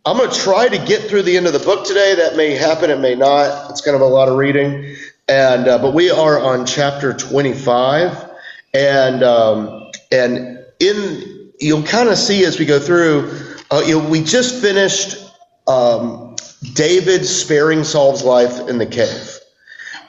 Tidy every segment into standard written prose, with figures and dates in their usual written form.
I'm going to try to get through the end of the book today. That may happen, it may not. It's kind of a lot of reading. And but we are on chapter 25, and you'll kind of see as we go through. We just finished David sparing Saul's life in the cave,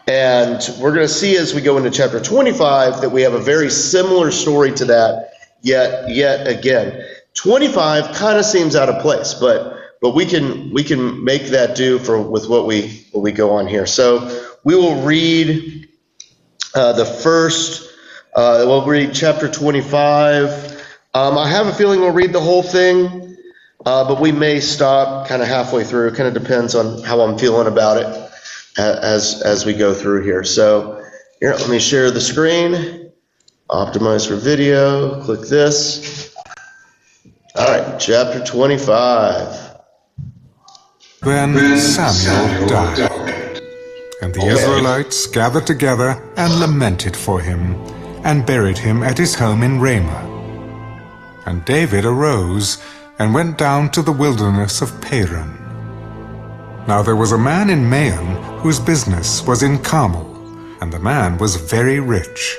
and we're going to see as we go into chapter 25 that we have a very similar story to that. Yet again, 25 kind of seems out of place, but we can make that do with what we go on here. So we will read we'll read chapter 25. I have a feeling we'll read the whole thing, but we may stop kind of halfway through. It kind of depends on how I'm feeling about it as we go through here. So here, let me share the screen, optimize for video, click this. All right, chapter 25. Then Samuel died, and the Israelites gathered together and lamented for him, and buried him at his home in Ramah. And David arose and went down to the wilderness of Paran. Now there was a man in Maon whose business was in Carmel, and the man was very rich.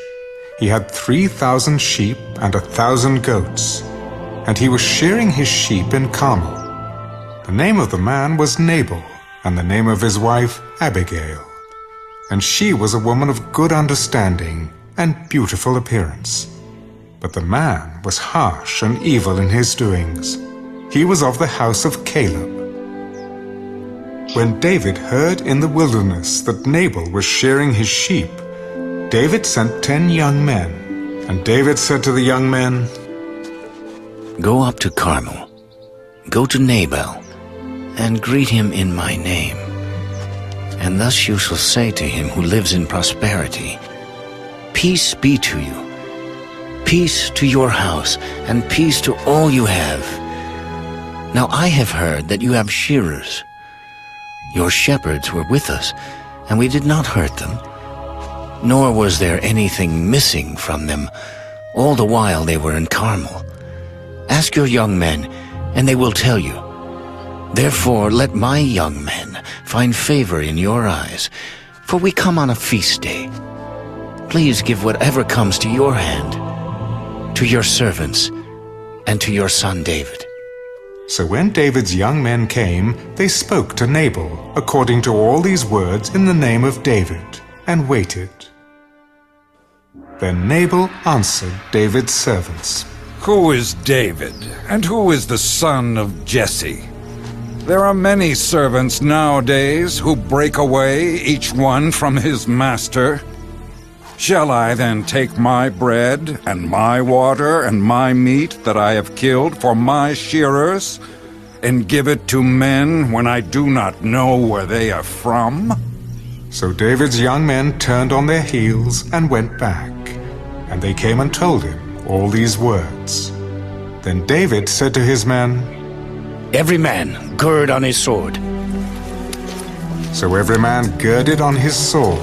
He had 3,000 sheep and 1,000 goats, and he was shearing his sheep in Carmel. The name of the man was Nabal, and the name of his wife Abigail. And she was a woman of good understanding and beautiful appearance. But the man was harsh and evil in his doings. He was of the house of Caleb. When David heard in the wilderness that Nabal was shearing his sheep, David sent 10 young men. And David said to the young men, "Go up to Carmel, go to Nabal, and greet him in my name. And thus you shall say to him who lives in prosperity, Peace be to you, peace to your house, and peace to all you have. Now I have heard that you have shearers. Your shepherds were with us, and we did not hurt them, nor was there anything missing from them all the while they were in Carmel. Ask your young men, and they will tell you. Therefore let my young men find favor in your eyes, for we come on a feast day. Please give whatever comes to your hand, to your servants, and to your son David." So when David's young men came, they spoke to Nabal according to all these words in the name of David, and waited. Then Nabal answered David's servants, "Who is David, and who is the son of Jesse? There are many servants nowadays who break away, each one from his master. Shall I then take my bread and my water and my meat that I have killed for my shearers, and give it to men when I do not know where they are from?" So David's young men turned on their heels and went back, and they came and told him all these words. Then David said to his men, "Every man gird on his sword." So every man girded on his sword,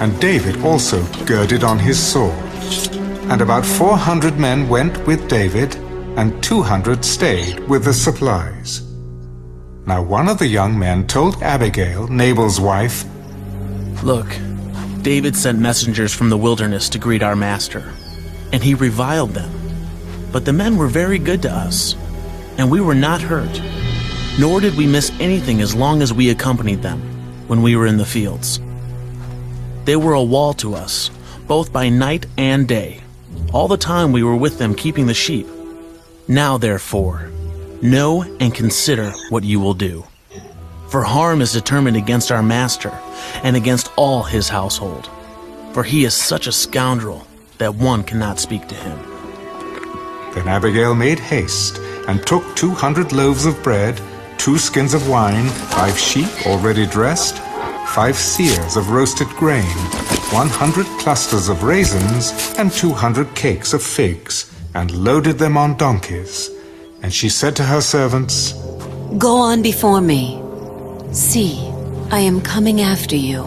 and David also girded on his sword. And about 400 men went with David, and 200 stayed with the supplies. Now one of the young men told Abigail, Nabal's wife, "Look, David sent messengers from the wilderness to greet our master, and he reviled them. But the men were very good to us, and we were not hurt, nor did we miss anything as long as we accompanied them when we were in the fields. They were a wall to us, both by night and day, all the time we were with them keeping the sheep. Now, therefore, know and consider what you will do. For harm is determined against our master and against all his household, for he is such a scoundrel that one cannot speak to him." Then Abigail made haste, and took 200 loaves of bread, 2 skins of wine, 5 sheep already dressed, 5 seahs of roasted grain, 100 clusters of raisins, and 200 cakes of figs, and loaded them on donkeys. And she said to her servants, "Go on before me. See, I am coming after you."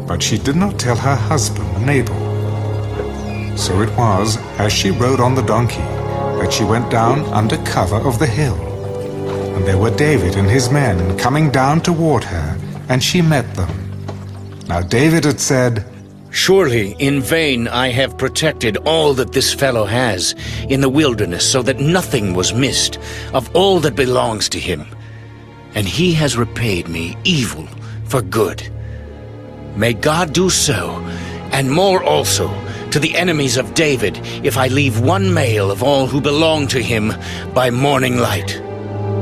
But she did not tell her husband Nabal. So it was, as she rode on the donkey, that she went down under cover of the hill. And there were David and his men coming down toward her, and she met them. Now David had said, Surely in vain I have protected all that this fellow has in the wilderness, so that nothing was missed of all that belongs to him. And he has repaid me evil for good. May God do so, and more also, to the enemies of David, if I leave one male of all who belong to him by morning light.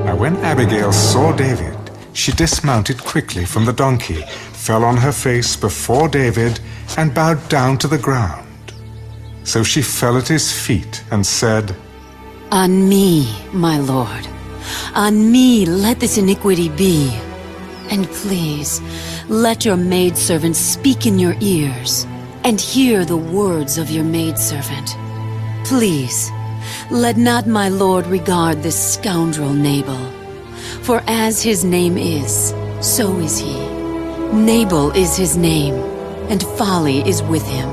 Now when Abigail saw David, she dismounted quickly from the donkey, fell on her face before David, and bowed down to the ground. So she fell at his feet and said, On me, my lord, on me let this iniquity be. And please, let your maidservant speak in your ears, and hear the words of your maidservant. Please, let not my lord regard this scoundrel Nabal. For as his name is, so is he. Nabal is his name, and folly is with him.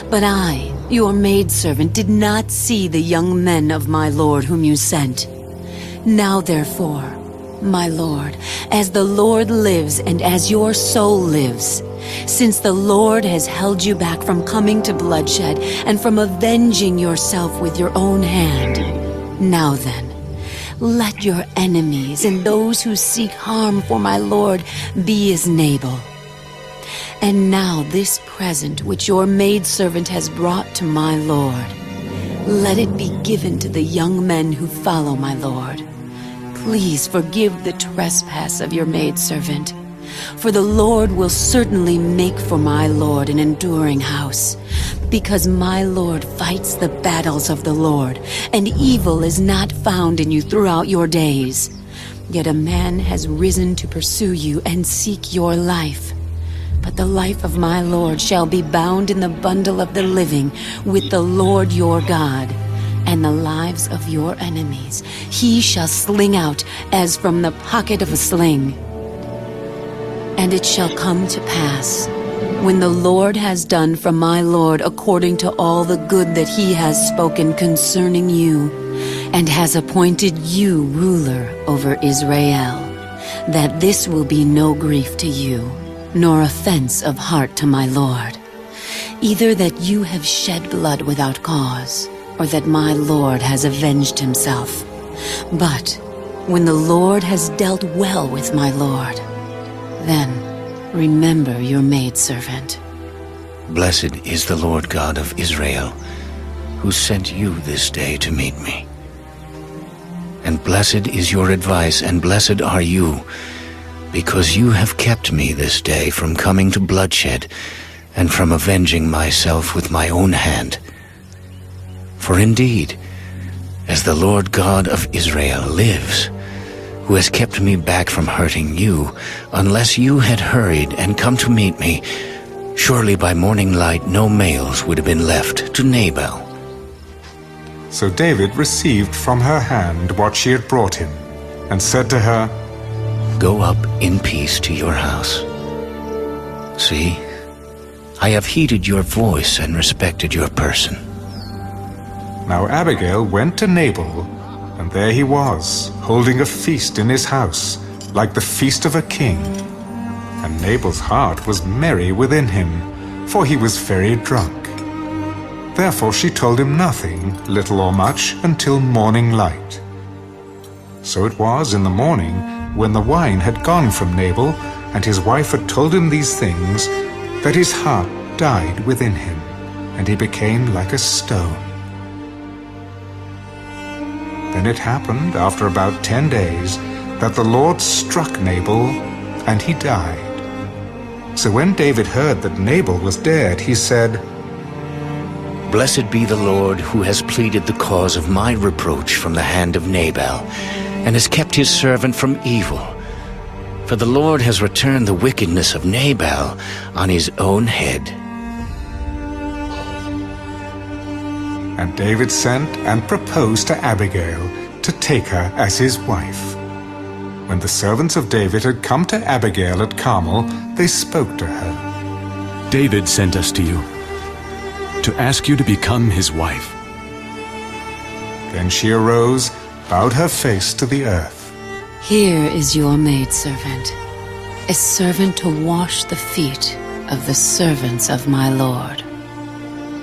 But I, your maidservant, did not see the young men of my lord whom you sent. Now therefore, my lord, as the Lord lives and as your soul lives, since the Lord has held you back from coming to bloodshed and from avenging yourself with your own hand, now then, let your enemies and those who seek harm for my lord be as Nabal. And now this present which your maidservant has brought to my lord, let it be given to the young men who follow my lord. Please forgive the trespass of your maidservant, for the Lord will certainly make for my lord an enduring house, because my lord fights the battles of the Lord, and evil is not found in you throughout your days. Yet a man has risen to pursue you and seek your life. But the life of my lord shall be bound in the bundle of the living with the Lord your God. And the lives of your enemies he shall sling out as from the pocket of a sling. And it shall come to pass, when the Lord has done for my lord according to all the good that he has spoken concerning you, and has appointed you ruler over Israel, that this will be no grief to you, nor offense of heart to my lord, either that you have shed blood without cause, or that my lord has avenged himself. But when the Lord has dealt well with my lord, then remember your maidservant. Blessed is the Lord God of Israel, who sent you this day to meet me. And blessed is your advice, and blessed are you, because you have kept me this day from coming to bloodshed, and from avenging myself with my own hand. For indeed, as the Lord God of Israel lives, who has kept me back from hurting you, unless you had hurried and come to meet me, surely by morning light no males would have been left to Nabal. So David received from her hand what she had brought him, and said to her, Go up in peace to your house. See, I have heeded your voice and respected your person. Now Abigail went to Nabal, and there he was, holding a feast in his house, like the feast of a king. And Nabal's heart was merry within him, for he was very drunk. Therefore she told him nothing, little or much, until morning light. So it was in the morning, when the wine had gone from Nabal, and his wife had told him these things, that his heart died within him, and he became like a stone. Then it happened, after about 10 days, that the Lord struck Nabal, and he died. So when David heard that Nabal was dead, he said, Blessed be the Lord, who has pleaded the cause of my reproach from the hand of Nabal, and has kept his servant from evil. For the Lord has returned the wickedness of Nabal on his own head. And David sent and proposed to Abigail to take her as his wife. When the servants of David had come to Abigail at Carmel, they spoke to her. David sent us to you, to ask you to become his wife. Then she arose, bowed her face to the earth. Here is your maidservant, a servant to wash the feet of the servants of my lord.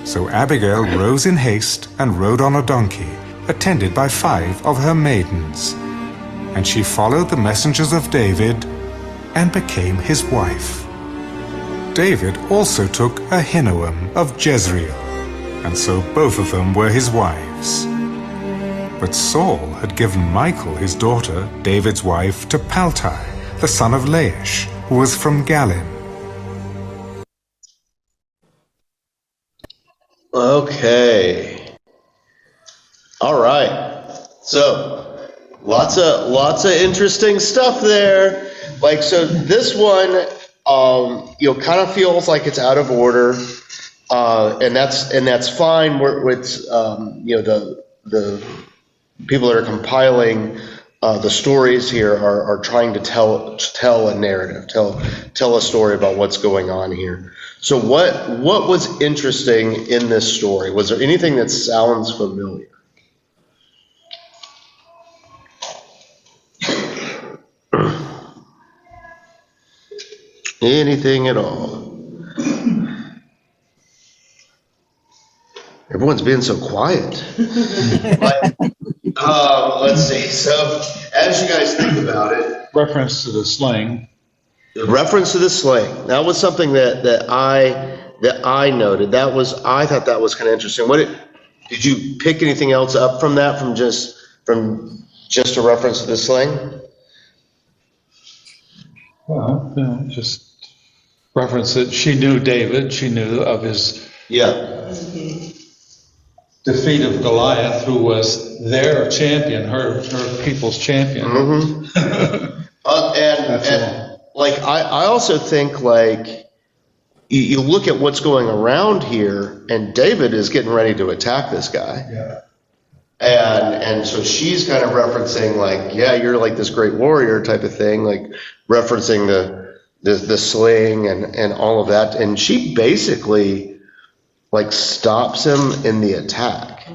So Abigail rose in haste and rode on a donkey, attended by 5 of her maidens. And she followed the messengers of David and became his wife. David also took Ahinoam of Jezreel, and so both of them were his wives. But Saul had given Michal his daughter, David's wife, to Paltai, the son of Laish, who was from Galim. Okay. All right. So, lots of interesting stuff there. Like, so this one, kind of feels like it's out of order, and that's fine. It's the people that are compiling the stories here are trying to tell a narrative, tell a story about what's going on here. So what was interesting in this story? Was there anything that sounds familiar? Anything at all? Everyone's being so quiet. Let's see. So, as you guys think about it, Reference to the sling. the reference to the sling. That was something that I noted. I thought that was kind of interesting. Did you pick anything else up from that? From just a reference to the sling? Well, just reference that she knew David. She knew of his Yeah. defeat of Goliath, who was their champion, her people's champion. Mm-hmm. And like I also think like you look at what's going around here, and David is getting ready to attack this guy. Yeah. And so she's kind of referencing like, yeah, you're like this great warrior type of thing, like referencing the sling and all of that. And she basically like stops him in the attack,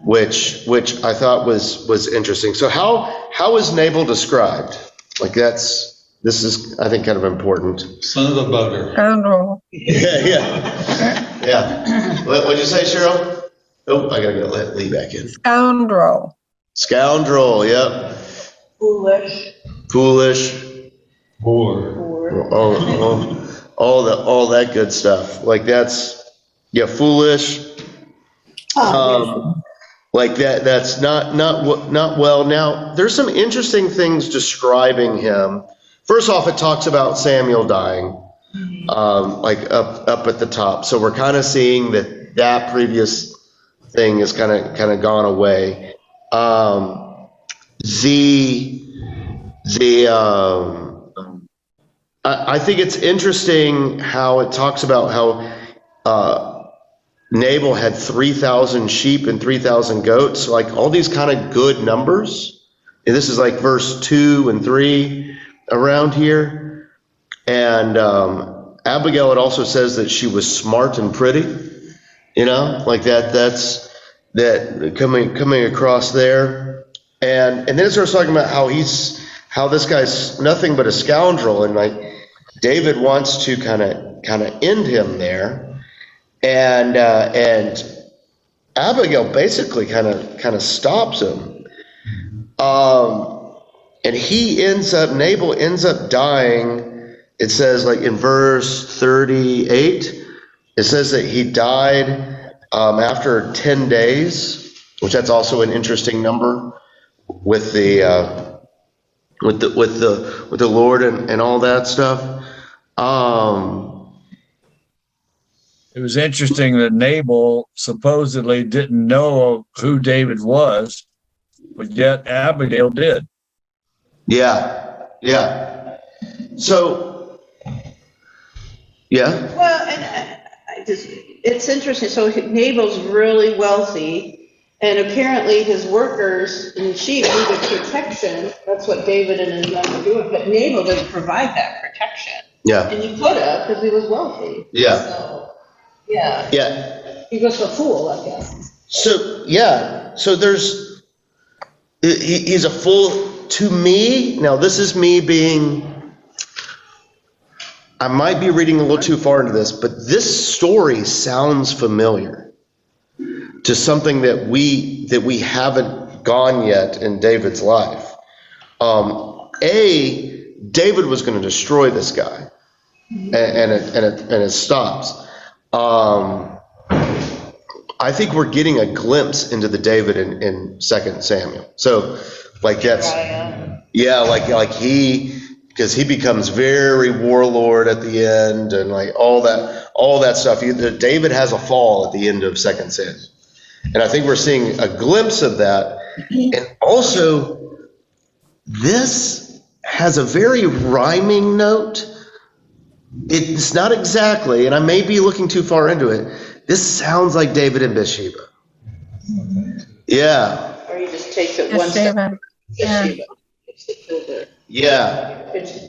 which I thought was interesting. So how is Nabal described? Like this is, I think, kind of important. Son of a bugger. Scoundrel. Yeah. What'd you say, Cheryl? Oh, I gotta let Lee back in. Scoundrel. Scoundrel, yep. Foolish. Whore. All that good stuff. Like foolish. Like that's not well. Now, there's some interesting things describing him. First off, it talks about Samuel dying, like up at the top. So we're kind of seeing that previous thing is kind of gone away. I think it's interesting how it talks about how Nabal had 3,000 sheep and 3,000 goats, like all these kind of good numbers. And this is like verse 2 and 3 around here. And Abigail, it also says that she was smart and pretty. Like that's coming across there. And then it starts talking about how this guy's nothing but a scoundrel, and like David wants to kind of end him there. And Abigail basically kind of stops him. And Nabal ends up dying. It says like in verse 38, it says that he died after 10 days, which that's also an interesting number with the Lord and all that stuff. It was interesting that Nabal supposedly didn't know who David was, but yet Abigail did. Yeah. So, yeah. Well, and it's interesting. So Nabal's really wealthy, and apparently his workers and sheep needed protection. That's what David and his men were doing, but Nabal didn't provide that protection. Yeah. And he could have because he was wealthy. Yeah. So, yeah. Yeah. He was a fool, I guess. So, yeah. So he's a full, to me, now this is me being, I might be reading a little too far into this, but this story sounds familiar to something that we haven't gone yet in David's life. David was going to destroy this guy, and it stops. I think we're getting a glimpse into the David in 2 Samuel. So, like that's, yeah, like because he becomes very warlord at the end, and like all that stuff. David has a fall at the end of 2 Samuel, and I think we're seeing a glimpse of that. And also, this has a very rhyming note. It's not exactly, and I may be looking too far into it. This sounds like David and Bathsheba. Yeah. Or you just takes it one step. Bathsheba. Yeah.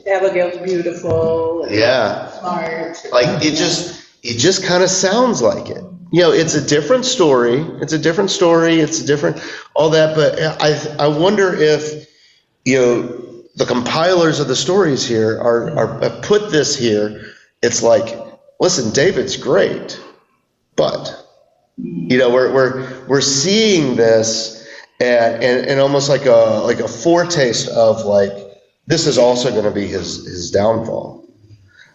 Abigail's beautiful. And yeah. Smart. Like it just kind of sounds like it. You know, it's a different story. It's a different all that. But I wonder if, you know, the compilers of the stories here are put this here. It's like, listen, David's great, but you know, we're seeing this and almost like a foretaste of like this is also going to be his downfall,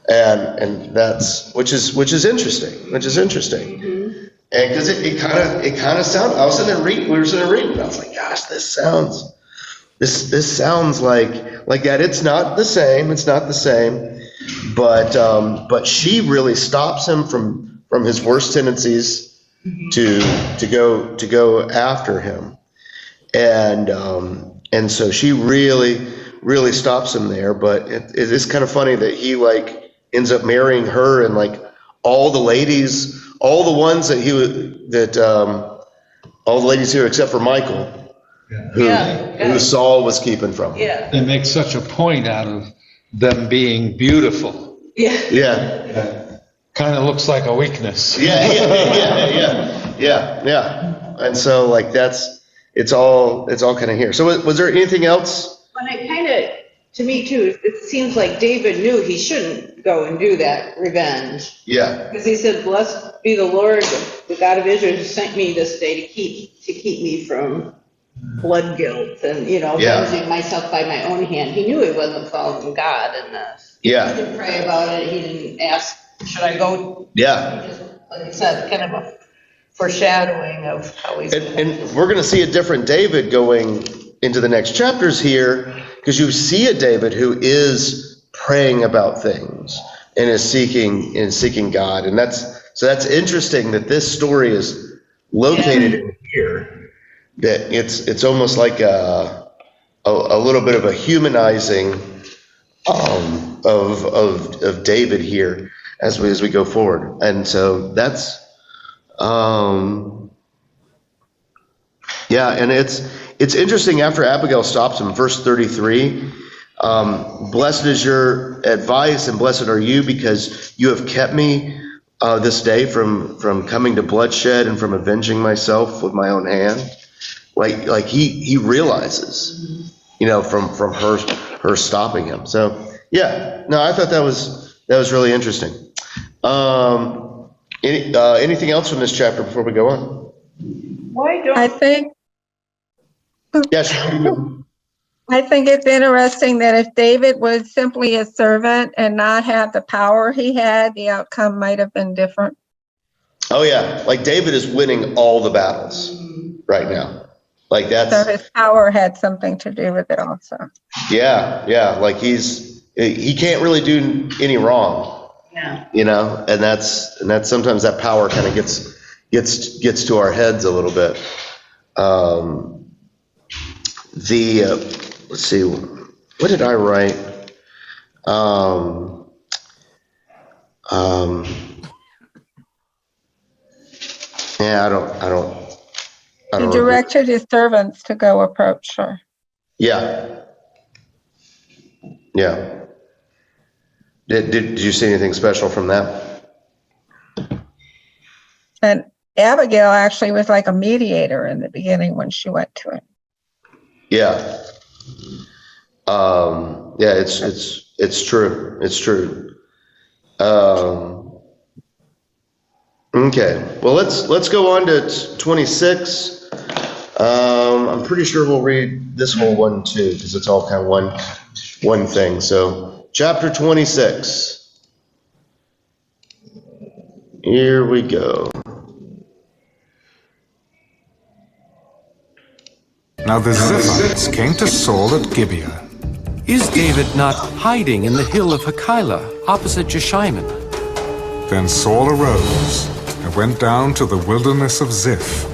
and that's which is interesting, Mm-hmm. And because it kind of sounded. I was sitting there reading. We were sitting there reading, and I was like, gosh, this sounds like that. It's not the same, but she really stops him from his worst tendencies to go after him, and so she really stops him there. But it is kind of funny that he like ends up marrying her, and like all the ladies, all the ones all the ladies here except for Michael. Who Saul was keeping from. Yeah. They make such a point out of them being beautiful. Yeah. Kind of looks like a weakness. Yeah. And so like it's all kind of here. So was there anything else? But it kind of, to me too, it seems like David knew he shouldn't go and do that revenge. Yeah. Because he said, "Blessed be the Lord, the God of Israel, who sent me this day to keep me from blood guilt and, you know, avenging myself by my own hand." He knew he wasn't following God in this. Yeah. He didn't pray about it. He didn't ask, should I go? Yeah. He just, like I said, kind of a foreshadowing of how he's. And we're going to see a different David going into the next chapters here, because you see a David who is praying about things and is seeking God. And that's interesting that this story is located in here. That it's almost like a little bit of a humanizing of David here as we go forward, and so that's and it's interesting. After Abigail stops him, verse 33, blessed is your advice and blessed are you, because you have kept me this day from coming to bloodshed and from avenging myself with my own hand. Like he realizes, you know, from her stopping him. So yeah, no, I thought that was really interesting. Anything else from this chapter before we go on? I think it's interesting that if David was simply a servant and not have the power he had, the outcome might have been different. Oh yeah, like David is winning all the battles right now. Like so his power had something to do with it also. Yeah. Like he can't really do any wrong. Yeah. You know, and that's sometimes that power kind of gets to our heads a little bit. Let's see, what did I write? Yeah, I don't. He directed his servants to go approach her. Yeah. Did you see anything special from that? And Abigail actually was like a mediator in the beginning when she went to him. Yeah. Yeah, it's true. It's true. Okay, well, let's go on to 26. I'm pretty sure we'll read this whole one too, because it's all kind of one thing. So, chapter 26. Here we go. Now the Ziphites came to Saul at Gibeah. Is David not hiding in the hill of Hachilah, opposite Jeshimon? Then Saul arose and went down to the wilderness of Ziph,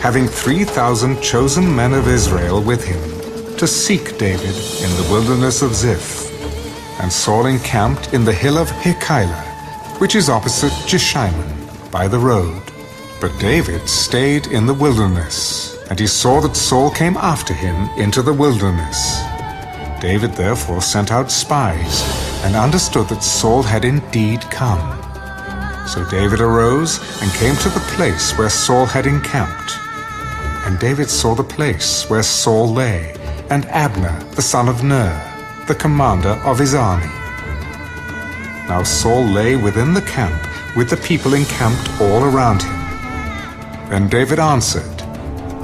having 3,000 chosen men of Israel with him, to seek David in the wilderness of Ziph. And Saul encamped in the hill of Hachilah, which is opposite Jeshimon, by the road. But David stayed in the wilderness, and he saw that Saul came after him into the wilderness. David therefore sent out spies, and understood that Saul had indeed come. So David arose and came to the place where Saul had encamped. And David saw the place where Saul lay, and Abner the son of Ner, the commander of his army. Now Saul lay within the camp, with the people encamped all around him. Then David answered,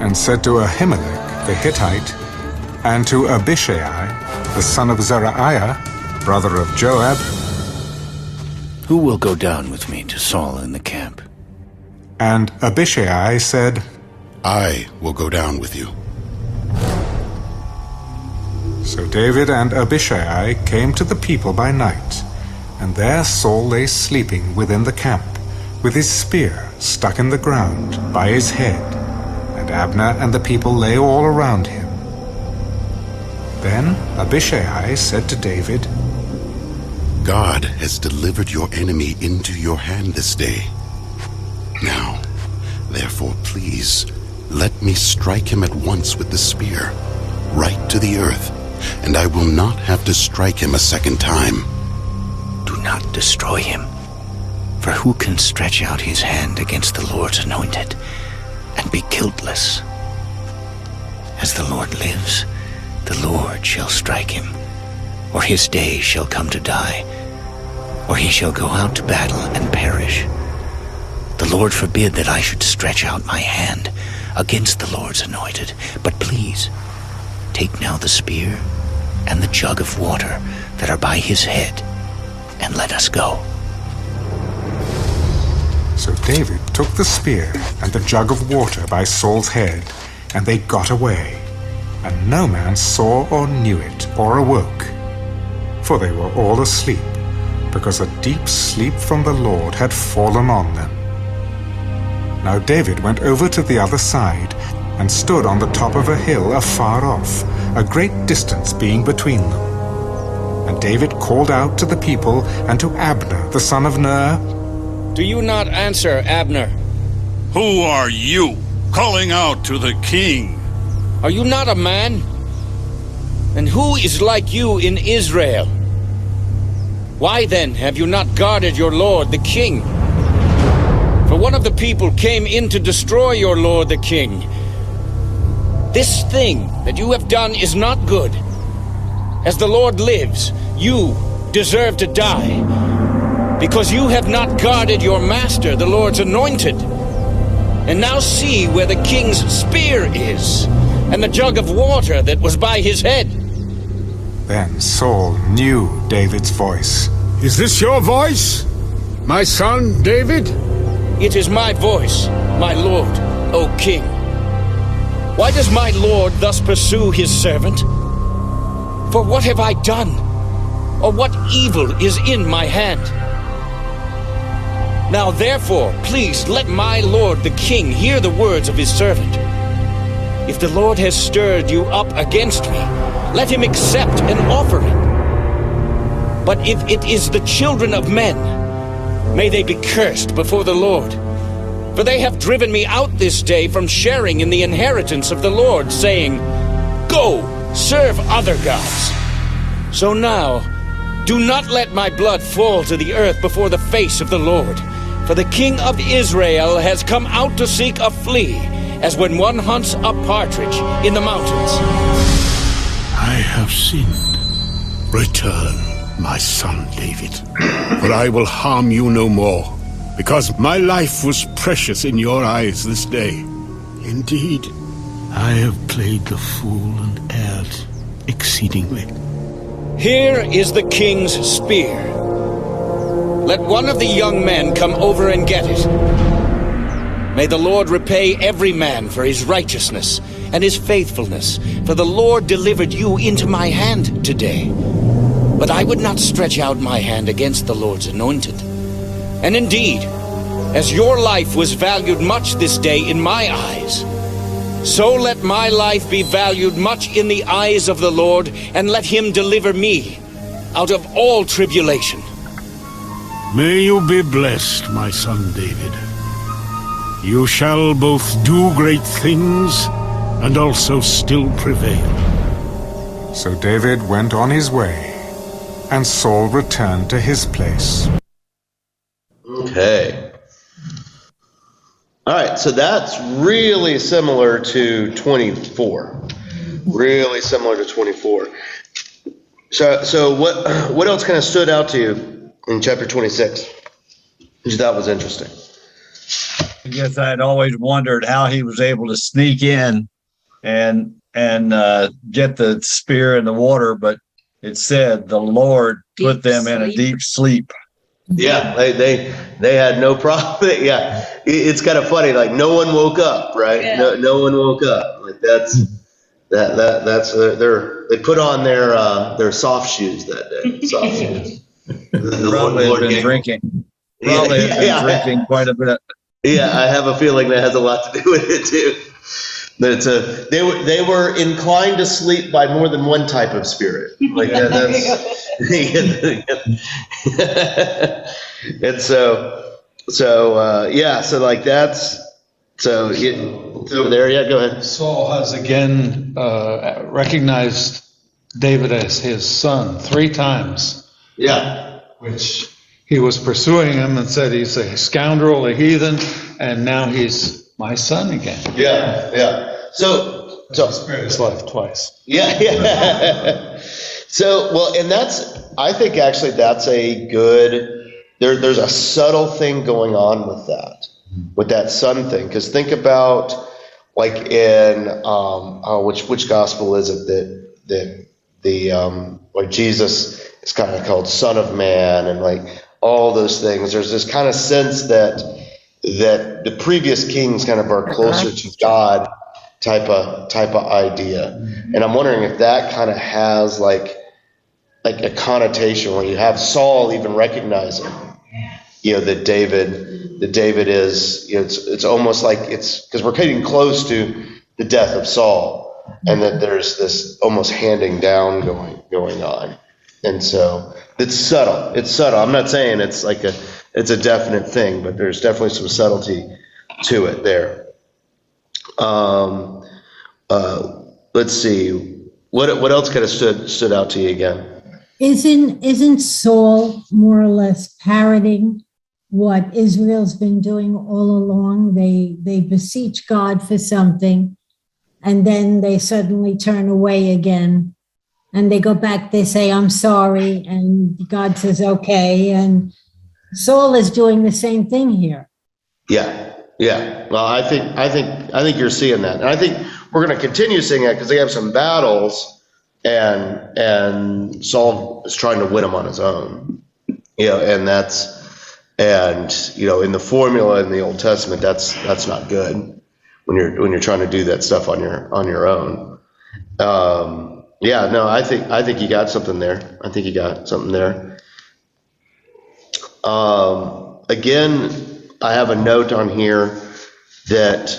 and said to Ahimelech the Hittite, and to Abishai the son of Zeruiah, brother of Joab, Who will go down with me to Saul in the camp? And Abishai said, I will go down with you. So David and Abishai came to the people by night, and there Saul lay sleeping within the camp, with his spear stuck in the ground by his head, and Abner and the people lay all around him. Then Abishai said to David, God has delivered your enemy into your hand this day. Now, therefore, please, let me strike him at once with the spear, right to the earth, and I will not have to strike him a second time. Do not destroy him. For who can stretch out his hand against the Lord's anointed and be guiltless? As the Lord lives, the Lord shall strike him, or his day shall come to die, or he shall go out to battle and perish. The Lord forbid that I should stretch out my hand against the Lord's anointed. But please, take now the spear and the jug of water that are by his head, and let us go. So David took the spear and the jug of water by Saul's head, and they got away, and no man saw or knew it or awoke, for they were all asleep, because a deep sleep from the Lord had fallen on them. Now David went over to the other side, and stood on the top of a hill afar off, a great distance being between them. And David called out to the people and to Abner the son of Ner, Do you not answer, Abner? Who are you, calling out to the king? Are you not a man? And who is like you in Israel? Why then have you not guarded your lord the king? For one of the people came in to destroy your lord the king. This thing that you have done is not good. As the Lord lives, you deserve to die, because you have not guarded your master, the Lord's anointed. And now see where the king's spear is, and the jug of water that was by his head. Then Saul knew David's voice. Is this your voice, my son David? It is my voice, my lord, O king. Why does my lord thus pursue his servant? For what have I done? Or what evil is in my hand? Now therefore, please let my lord the king hear the words of his servant. If the Lord has stirred you up against me, let him accept an offering. But if it is the children of men, may they be cursed before the Lord. For they have driven me out this day from sharing in the inheritance of the Lord, saying, Go, serve other gods. So now, do not let my blood fall to the earth before the face of the Lord, For the king of Israel has come out to seek a flea, as when one hunts a partridge in the mountains. I have sinned. Return, my son David, for I will harm you no more, because my life was precious in your eyes this day. Indeed, I have played the fool and erred exceedingly. Here is the king's spear. Let one of the young men come over and get it. May the Lord repay every man for his righteousness and his faithfulness, for the Lord delivered you into my hand today. But I would not stretch out my hand against the Lord's anointed. And indeed, as your life was valued much this day in my eyes, so let my life be valued much in the eyes of the Lord, and let him deliver me out of all tribulation. May you be blessed, my son David. You shall both do great things and also still prevail. So David went on his way, and Saul returned to his place. Okay. All right, so that's really similar to 24. Really similar to 24. So what else kind of stood out to you in chapter 26? Which you thought was interesting? I guess I'd always wondered how he was able to sneak in and get the spear in the water, but it said the Lord put them in a deep sleep. Yeah, they had no problem. Yeah, it's kind of funny. Like no one woke up, right? Yeah. No one woke up. Like that's they put on their soft shoes that day. Soft shoes. Probably had been drinking. Probably had been drinking quite a bit. Yeah, I have a feeling that has a lot to do with it too. That they were inclined to sleep by more than one type of spirit. Like that's and so like that's so there. Yeah, go ahead. Saul has again recognized David as his son 3 times. Yeah, which he was pursuing him and said he's a scoundrel, a heathen, and now he's my son again. Yeah. So spared his life twice. Yeah. So, well, and I think actually that's a good, there's a subtle thing going on with that son thing. Because think about, like in, which gospel is it that like Jesus is kind of called Son of Man and like all those things. There's this kind of sense that the previous kings kind of are closer to God type of idea. And I'm wondering if that kind of has like a connotation where you have Saul even recognizing, that David is, it's almost like it's because we're getting close to the death of Saul, and that there's this almost handing down going on. And so it's subtle. I'm not saying it's a definite thing, but there's definitely some subtlety to it there. Let's see. What else kind of stood out to you again? Isn't Saul more or less parroting what Israel's been doing all along? They beseech God for something, and then they suddenly turn away again, and they go back. They say, "I'm sorry," and God says, "Okay." And Saul is doing the same thing here. Yeah. Well, I think you're seeing that, and I think we're going to continue seeing that because they have some battles, and Saul is trying to win them on his own. And in the formula in the Old Testament, that's not good when you're trying to do that stuff on your own. I think you got something there. Again, I have a note on here that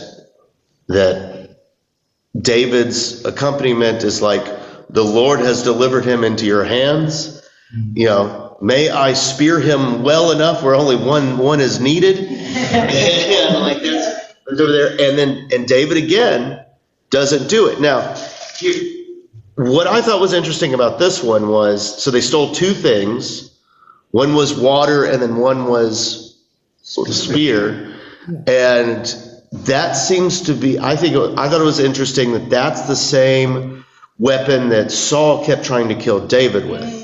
David's accompaniment is like, the Lord has delivered him into your hands. May I spear him well enough where only one is needed. And like that's over there. And David again doesn't do it. Now, what I thought was interesting about this one was, so they stole 2 things. One was water, and then one was sort of spear. And that seems to be, I thought it was interesting that that's the same weapon that Saul kept trying to kill David with.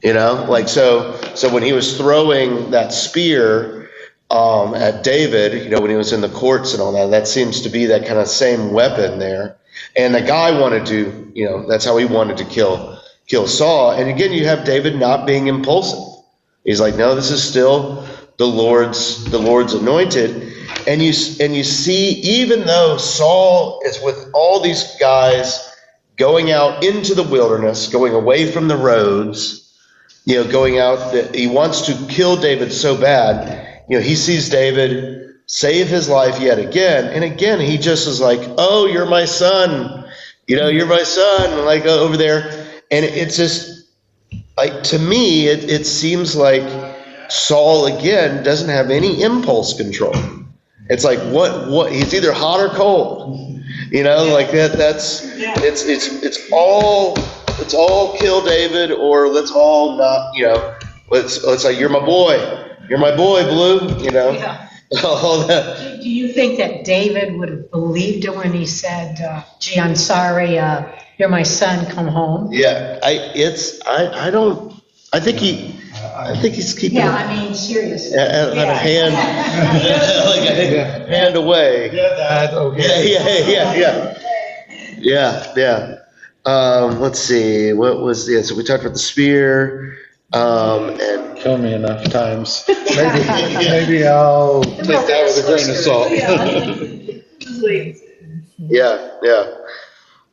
You know, like, so when he was throwing that spear at David, you know, when he was in the courts and all that, that seems to be that kind of same weapon there. And the guy wanted to, you know, that's how he wanted to kill Saul. And again, you have David not being impulsive. He's like, no, this is still the Lord's anointed. And you see, even though Saul is with all these guys going out into the wilderness, going away from the roads, you know, going out, he wants to kill David so bad, you know, he sees David save his life yet again. And again, he just is like, oh, you're my son, you know, you're my son, like over there. And it's just like, to me, it seems like Saul again doesn't have any impulse control. It's like, what, he's either hot or cold, you know, like it's all kill David, or let's all not, you know, let's like, you're my boy, Blue, you know. Yeah. All that. Do you think that David would have believed it when he said, gee, I'm sorry, you're my son, come home? Yeah, I think he's keeping seriously. a hand, like a hand away. Yeah. Let's see, what was the, so we talked about the spear, and Kill me enough times. Maybe I'll take that with a grain of salt.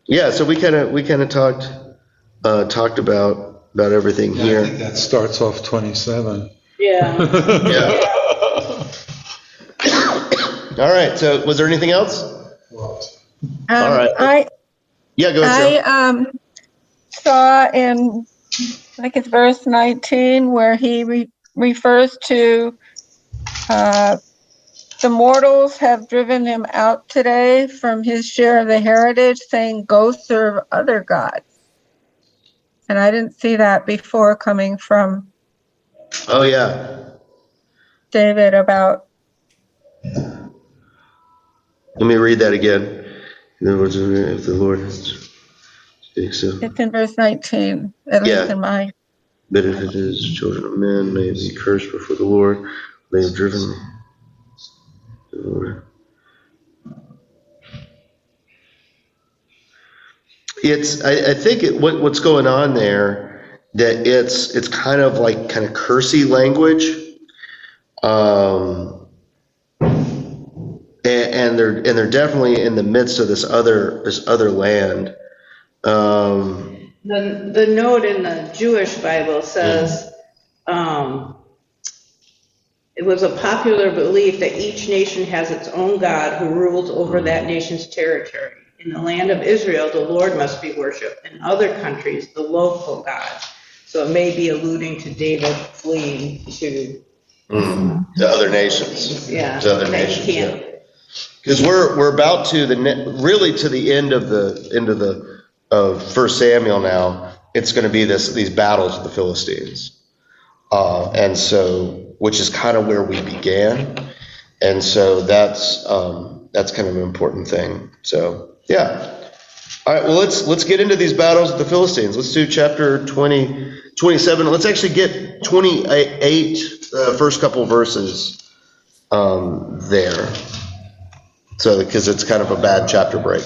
Yeah. So we kind of talked about everything Yeah, here. I think that starts off 27. Yeah. All right. So was there anything else? All right. Yeah, go ahead, Cheryl. I saw in, I think it's verse 19, where he refers to the mortals have driven him out today from his share of the heritage, saying, go serve other gods. And I didn't see that before coming from Oh, yeah. David about. Let me read that again. In other words, if the Lord speaks so. It's in verse 19, at least in my. But if it is children of men, may be cursed before the Lord. They have driven the Lord. I think what's going on there, that it's kind of cursey language, and they're definitely in the midst of this other land. The note in the Jewish Bible says, it was a popular belief that each nation has its own God who rules over that nation's territory. In the land of Israel, the Lord must be worshipped. In other countries, the local gods. So it may be alluding to David fleeing to to other nations. Yeah. To other nations. Because we're about to really to the end of 1 Samuel now. It's going to be these battles with the Philistines, and so, which is kind of where we began, and so that's kind of an important thing. So yeah. All right. Well, let's get into these battles with the Philistines. Let's do chapter 27. Let's actually get 28, first couple verses there. So, because it's kind of a bad chapter break.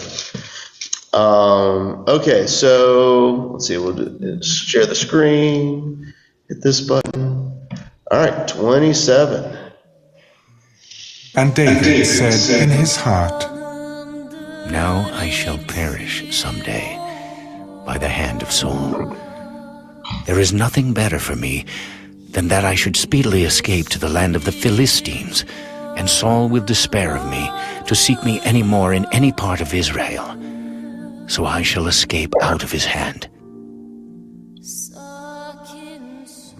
Okay, so let's see. We'll share the screen. Hit this button. All right, 27. And David said in his heart, Now I shall perish someday by the hand of Saul. There is nothing better for me than that I should speedily escape to the land of the Philistines, and Saul will despair of me to seek me any more in any part of Israel. So I shall escape out of his hand.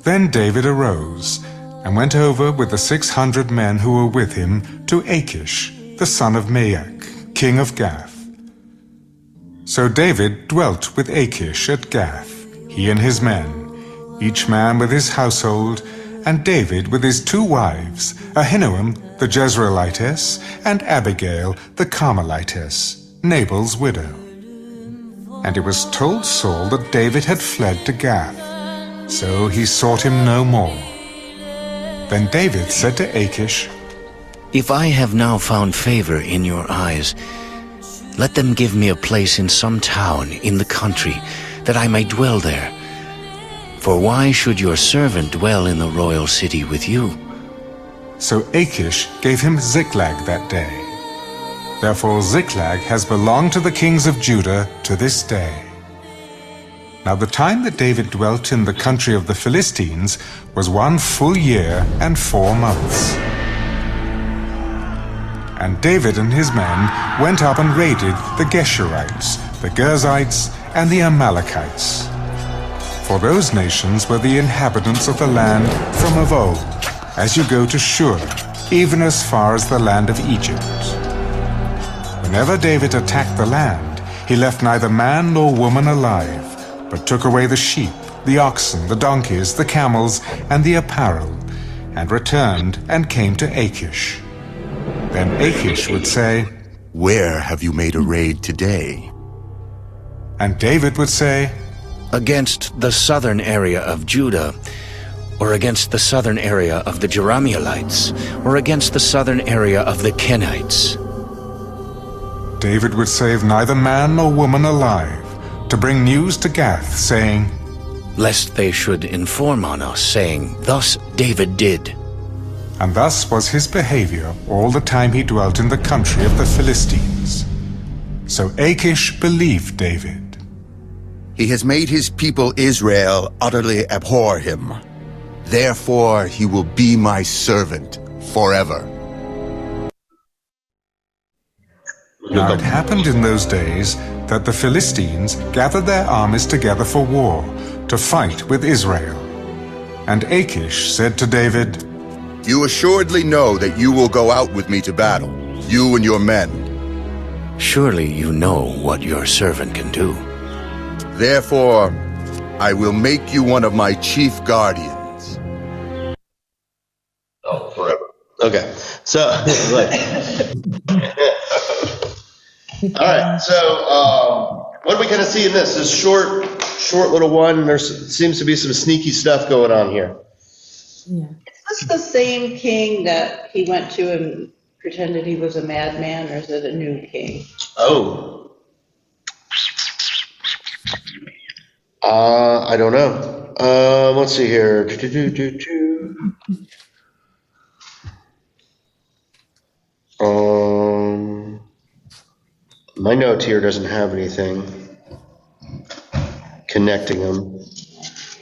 Then David arose and went over with the 600 men who were with him to Achish, the son of Maach, king of Gath. So David dwelt with Achish at Gath, he and his men, each man with his household, and David with his 2 wives, Ahinoam the Jezreelitess, and Abigail the Carmelitess, Nabal's widow. And it was told Saul that David had fled to Gath, so he sought him no more. Then David said to Achish, If I have now found favor in your eyes, let them give me a place in some town in the country, that I may dwell there. For why should your servant dwell in the royal city with you? So Achish gave him Ziklag that day. Therefore Ziklag has belonged to the kings of Judah to this day. Now the time that David dwelt in the country of the Philistines was 1 full year and 4 months. And David and his men went up and raided the Geshurites, the Girzites, and the Amalekites. For those nations were the inhabitants of the land from of old, as you go to Shur, even as far as the land of Egypt. Whenever David attacked the land, he left neither man nor woman alive, but took away the sheep, the oxen, the donkeys, the camels, and the apparel, and returned and came to Achish. Then Achish would say, Where have you made a raid today? And David would say, Against the southern area of Judah, or against the southern area of the Jerahmeelites, or against the southern area of the Kenites. David would save neither man nor woman alive, to bring news to Gath, saying, Lest they should inform on us, saying, Thus David did. And thus was his behavior all the time he dwelt in the country of the Philistines. So Achish believed David. He has made his people Israel utterly abhor him. Therefore he will be my servant forever. Now it happened in those days that the Philistines gathered their armies together for war, to fight with Israel. And Achish said to David, You assuredly know that you will go out with me to battle, you and your men. Surely you know what your servant can do. Therefore, I will make you one of my chief guardians. Oh, forever. Okay, so, all right, so what do we kind of see in this? This short little one, there seems to be some sneaky stuff going on here. Yeah. Is this the same king that he went to and pretended he was a madman, or is it a new king? Oh. I don't know. Let's see here. My note here doesn't have anything connecting them.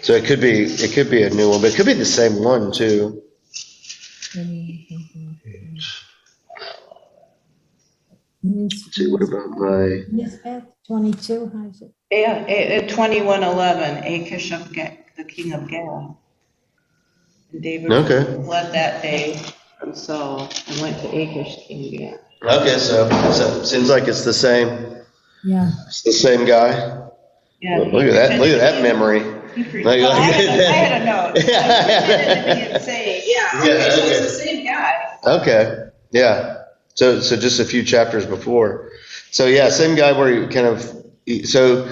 So it could be a new one, but it could be the same one too. Let's see, what about my... Yes, Beth, 22, how's it? Yeah, at 21:11, Achish of the king of Gath. And David fled that day from Saul and went to Achish, king of Gath. Okay, so seems like it's the same. Yeah. It's the same guy. Yeah. Look at that memory. I had a note. Yeah, okay, it's the same guy. Okay, yeah. So just a few chapters before. So yeah, same guy where you kind of, so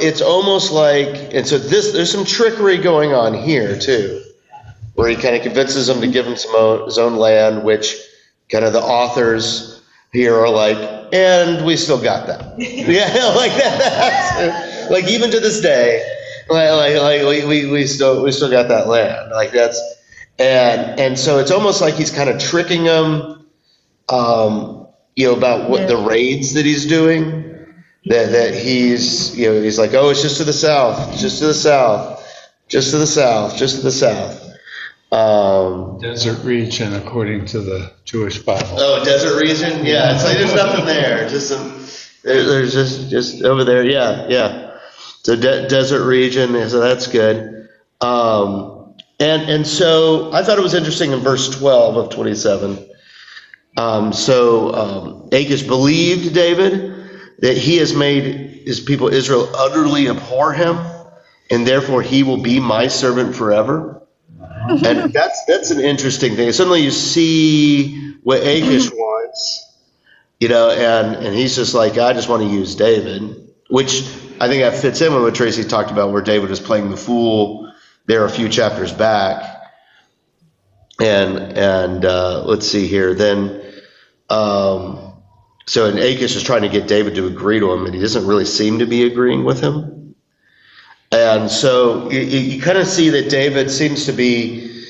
it's almost like, and so there's some trickery going on here too, where he kind of convinces them to give him his own land, which kind of the authors here are like, and we still got that. Yeah, like that. Like even to this day, like we still got that land. Like that's, and so it's almost like he's kind of tricking them. About what the raids that he's doing, that he's like, oh, it's just to the south, just to the south, just to the south, just to the south. Desert region, according to the Jewish Bible. Oh, desert region? Yeah, it's like there's nothing there. Just there's just over there. Yeah. So desert region, so that's good. And so I thought it was interesting in verse 12 of 27. Achish believed David that he has made his people Israel utterly abhor him, and therefore he will be my servant forever. And that's an interesting thing. Suddenly you see what Achish wants, and he's just like, I just want to use David, which I think that fits in with what Tracy talked about, where David is playing the fool there a few chapters back. And let's see here. Then, and Achish is trying to get David to agree to him, and he doesn't really seem to be agreeing with him. And so you kind of see that David seems to be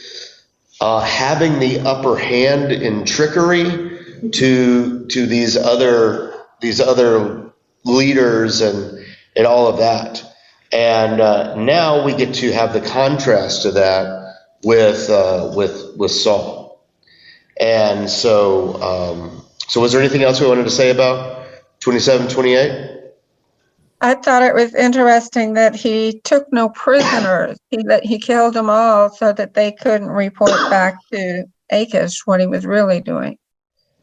having the upper hand in trickery to these other leaders and all of that. And now we get to have the contrast to that with Saul. And so was there anything else we wanted to say about 27, 28? I thought it was interesting that he took no prisoners. He killed them all so that they couldn't report back to Achish what he was really doing.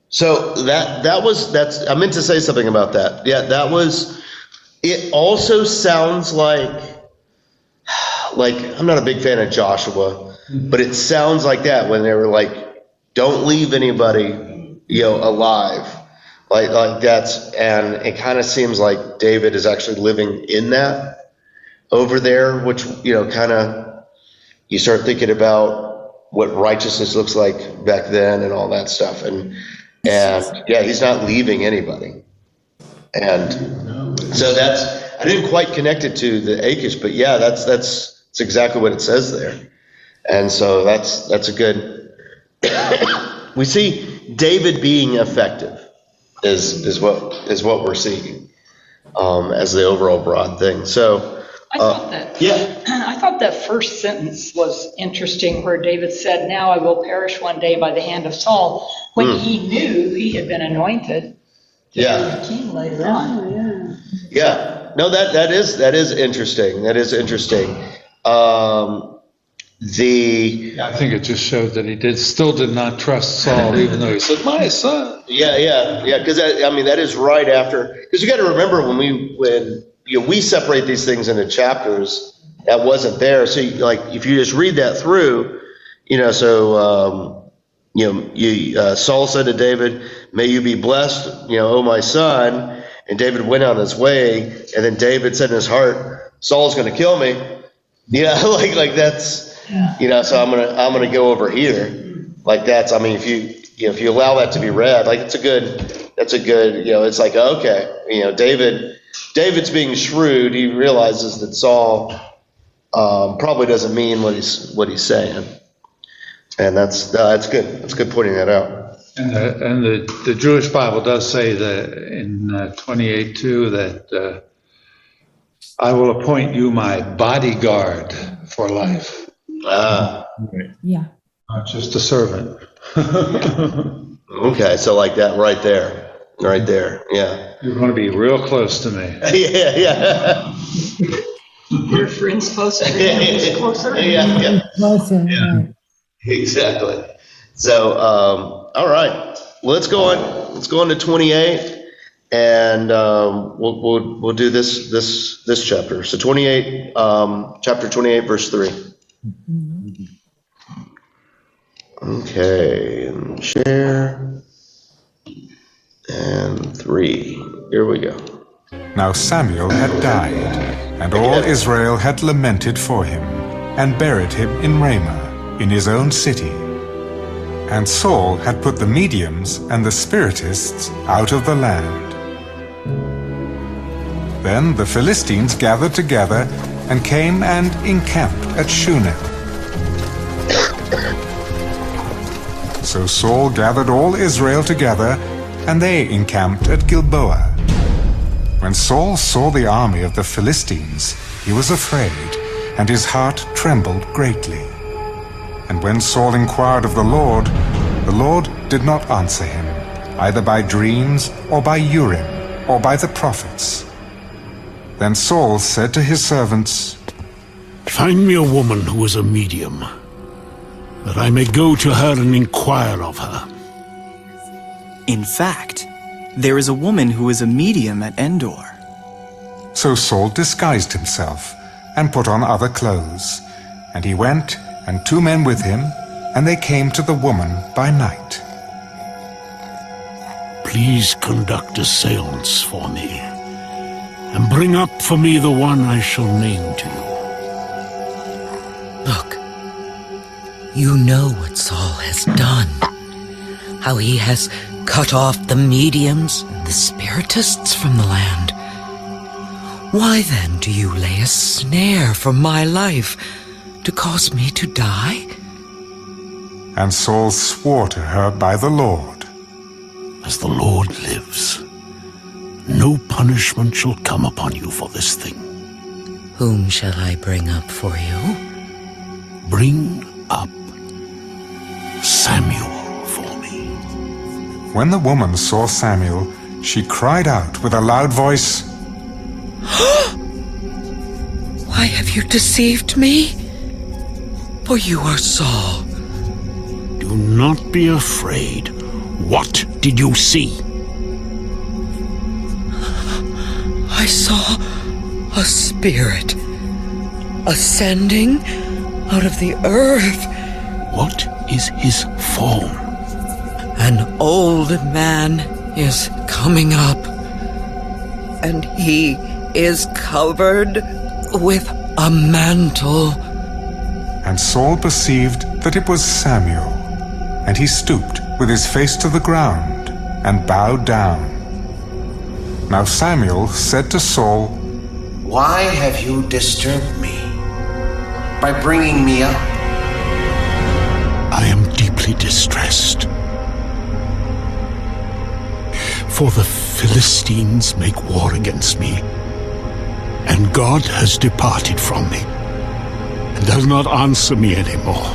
So that's I meant to say something about that. Yeah, it also sounds like I'm not a big fan of Joshua, but it sounds like that when they were like, don't leave anybody, alive. Like that's, and it kind of seems like David is actually living in that over there, which, kind of, you start thinking about what righteousness looks like back then and all that stuff. And yeah, he's not leaving anybody. And so I didn't quite connect it to the Achish, but yeah, that's exactly what it says there. And so that's a good, we see David being effective is what we're seeing as the overall broad thing. So I thought that first sentence was interesting, where David said, "Now I will perish one day by the hand of Saul," when he knew he had been anointed to be the king later on. Yeah, no, that is interesting. That is interesting. I think it just showed that he still did not trust Saul, even though he said, "My son." Yeah. Because that is right after. Because you got to remember when we separate these things into chapters, that wasn't there. So if you just read that through, Saul said to David, "May you be blessed, O my son." And David went on his way, and then David said in his heart, "Saul's going to kill me." Like that's. So I'm gonna go over here. Like that's. If you allow that to be read, that's a good. It's like, okay, David's being shrewd. He realizes that Saul probably doesn't mean what he's saying, and that's good. That's good pointing that out. And the Jewish Bible does say that in 28:2 that I will appoint you my bodyguard for life. Yeah. Not just a servant. Okay, so like that right there. Yeah. You're going to be real close to me. Yeah. Your friends closer. Closer. Yeah. Closer. Yeah. Exactly. So, all right. Well, let's go on to 28, and we'll do this chapter. So 28, chapter 28, verse 3. Okay, and share, and 3. Here we go. Now Samuel had died, and all Israel had lamented for him, and buried him in Ramah, in his own city. And Saul had put the mediums and the spiritists out of the land. Then the Philistines gathered together and came and encamped at Shunem. So Saul gathered all Israel together, and they encamped at Gilboa. When Saul saw the army of the Philistines, he was afraid, and his heart trembled greatly. And when Saul inquired of the Lord did not answer him, either by dreams, or by Urim, or by the prophets. Then Saul said to his servants, "Find me a woman who is a medium, that I may go to her and inquire of her." In fact, there is a woman who is a medium at Endor. So Saul disguised himself, and put on other clothes, and he went and 2 men with him, and they came to the woman by night. Please conduct a seance for me, and bring up for me the one I shall name to you. Look, you know what Saul has done. How he has cut off the mediums and the spiritists from the land. Why then do you lay a snare for my life to cause me to die? And Saul swore to her by the Lord. As the Lord lives, no punishment shall come upon you for this thing. Whom shall I bring up for you? Bring up Samuel. When the woman saw Samuel, she cried out with a loud voice, Why have you deceived me? For you are Saul. Do not be afraid. What did you see? I saw a spirit ascending out of the earth. What is his form? An old man is coming up, and he is covered with a mantle. And Saul perceived that it was Samuel, and he stooped with his face to the ground and bowed down. Now Samuel said to Saul, Why have you disturbed me by bringing me up? I am deeply distressed. For the Philistines make war against me, and God has departed from me, and does not answer me anymore,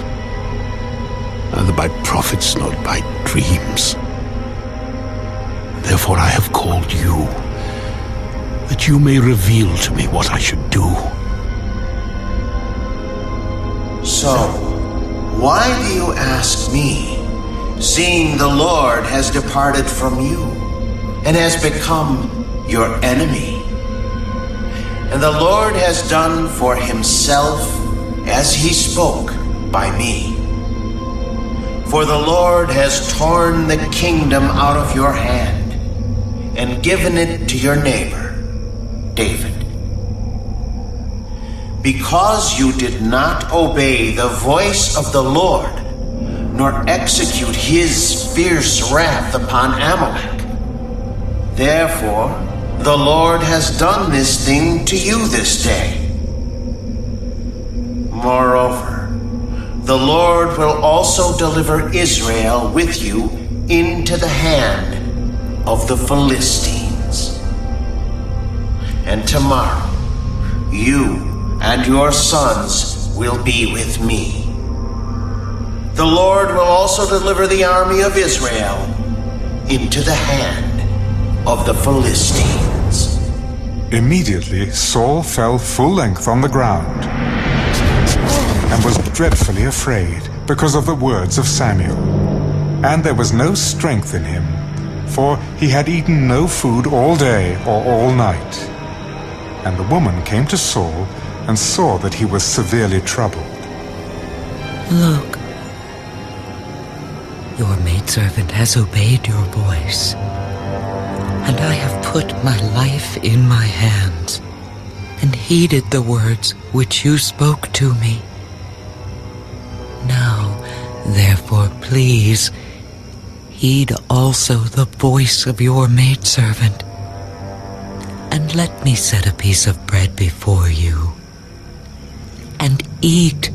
neither by prophets nor by dreams. Therefore I have called you, that you may reveal to me what I should do. So, why do you ask me, seeing the Lord has departed from you, and has become your enemy? And the Lord has done for himself as he spoke by me. For the Lord has torn the kingdom out of your hand and given it to your neighbor, David. Because you did not obey the voice of the Lord, nor execute his fierce wrath upon Amalek, therefore, the Lord has done this thing to you this day. Moreover, the Lord will also deliver Israel with you into the hand of the Philistines. And tomorrow, you and your sons will be with me. The Lord will also deliver the army of Israel into the hand of the Philistines. Immediately Saul fell full length on the ground and was dreadfully afraid because of the words of Samuel. And there was no strength in him, for he had eaten no food all day or all night. And the woman came to Saul and saw that he was severely troubled. Look, your maidservant has obeyed your voice, and I have put my life in my hands and heeded the words which you spoke to me. Now, therefore, please, heed also the voice of your maidservant, and let me set a piece of bread before you, and eat,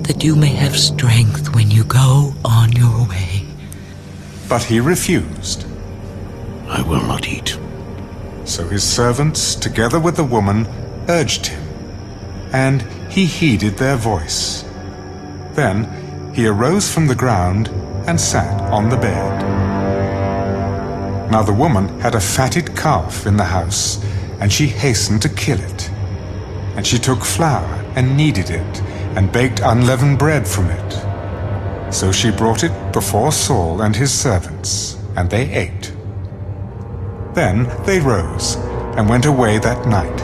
that you may have strength when you go on your way. But he refused. I will not eat. So his servants, together with the woman, urged him, and he heeded their voice. Then he arose from the ground and sat on the bed. Now the woman had a fatted calf in the house, and she hastened to kill it. And she took flour and kneaded it, and baked unleavened bread from it. So she brought it before Saul and his servants, and they ate. Then they rose and went away that night.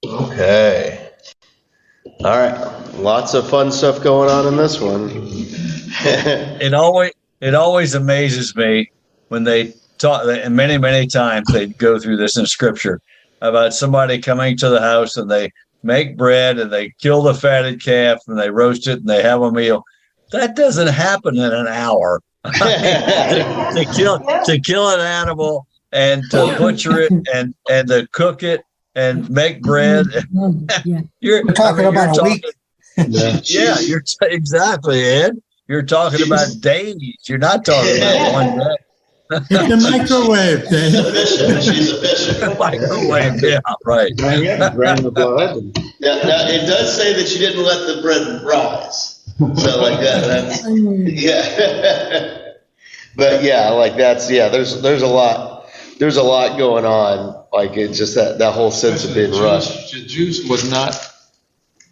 Okay. All right. lots of fun stuff going on in this one. It always amazes me when they talk, and many times they go through this in scripture about somebody coming to the house and they make bread and they kill the fatted calf and they roast it and they have a meal. That doesn't happen in an hour. to kill an animal and to butcher it and to cook it and make bread. You're talking about a week. Yeah, exactly, Ed. You're talking about days. You're not talking about one day. It's the microwave, Dave. She's a bishop. Microwave, yeah, right. Drain the blood. Yeah, now it does say that she didn't let the bread rise. So like that's yeah. But yeah, like that's there's a lot going on. Like it's just that whole sense of being rushed. The Jews would not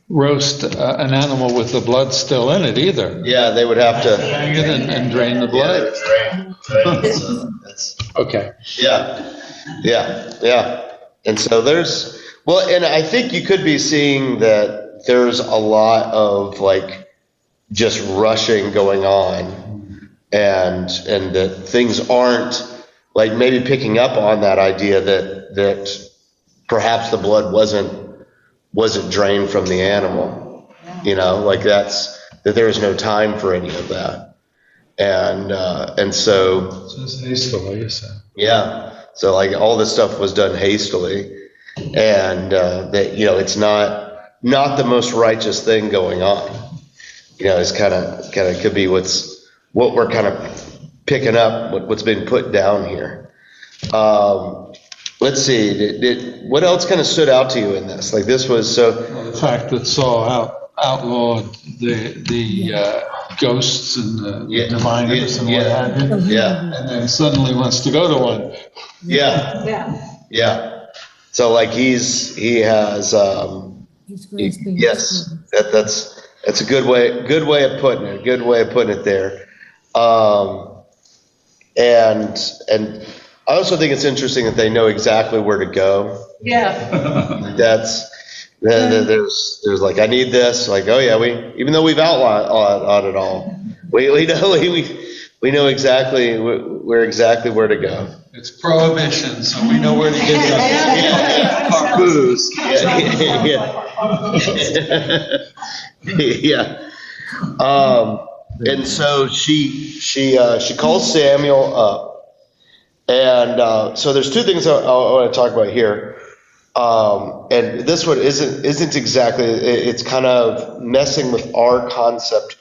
roast an animal with the blood still in it either. Yeah, they would have to hang it and drain the blood. Okay. Yeah. And so and I think you could be seeing that there's a lot of like just rushing going on, and that things aren't like maybe picking up on that idea that perhaps the blood wasn't drained from the animal, like that there was no time for any of that. And so it's hastily, you said. Yeah. So like all this stuff was done hastily, and that, it's not the most righteous thing going on. It's kind of could be what we're kind of picking up, what's been put down here. Let's see, what else kind of stood out to you in this? Like this was the fact that Saul outlawed the ghosts and the diviners and what have you. Yeah. And then suddenly wants to go to one. Yeah. So like he has yes, that's a good way of putting it there. And I also think it's interesting that they know exactly where to go. Yeah. There's like, I need this, like, oh yeah, even though we've outlawed it all, we know exactly where to go. It's prohibition, so we know where to get our booze. Yeah. And so she calls Samuel up, and so there's two things I want to talk about here. And this one isn't exactly. It's kind of messing with our concept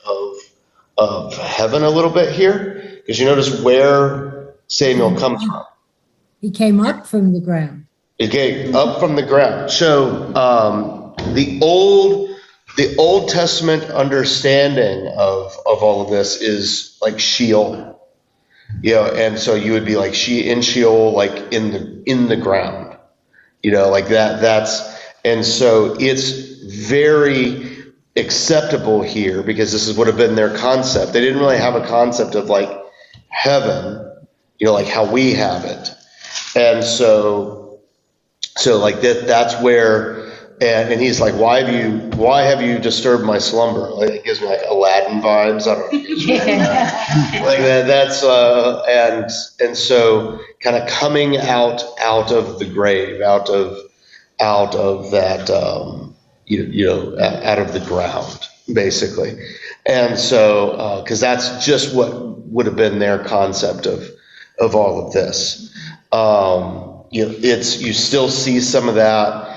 of heaven a little bit here, because you notice where Samuel comes from. He came up from the ground. He came up from the ground. So the Old Testament understanding of all of this is like Sheol, and so you would be like in Sheol, like in the ground, like that. And so it's very acceptable here because this would have been their concept. They didn't really have a concept of like heaven, like how we have it. And so like that's where, and he's like, why have you disturbed my slumber? Like it gives me like Aladdin vibes. I don't know. Like that's and so kind of coming out of the grave, out of that out of the ground, basically. And so because that's just what would have been their concept of all of this. You still see some of that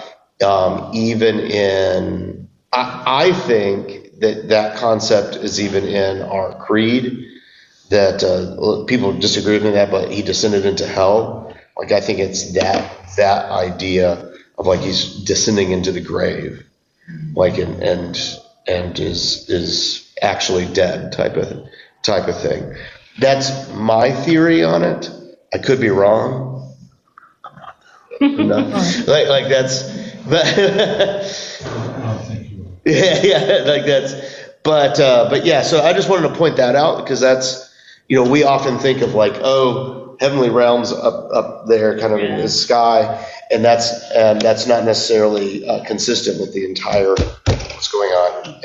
even in, I think that concept is even in our creed, that people disagree with me that, but he descended into hell. Like I think it's that idea of like he's descending into the grave, like and is actually dead type of thing. That's my theory on it. I could be wrong. No. like that's, but yeah, like that's, but yeah. So I just wanted to point that out because that's, we often think of like, oh, heavenly realms up there, kind of in the sky, and that's not necessarily consistent with the entire what's going on in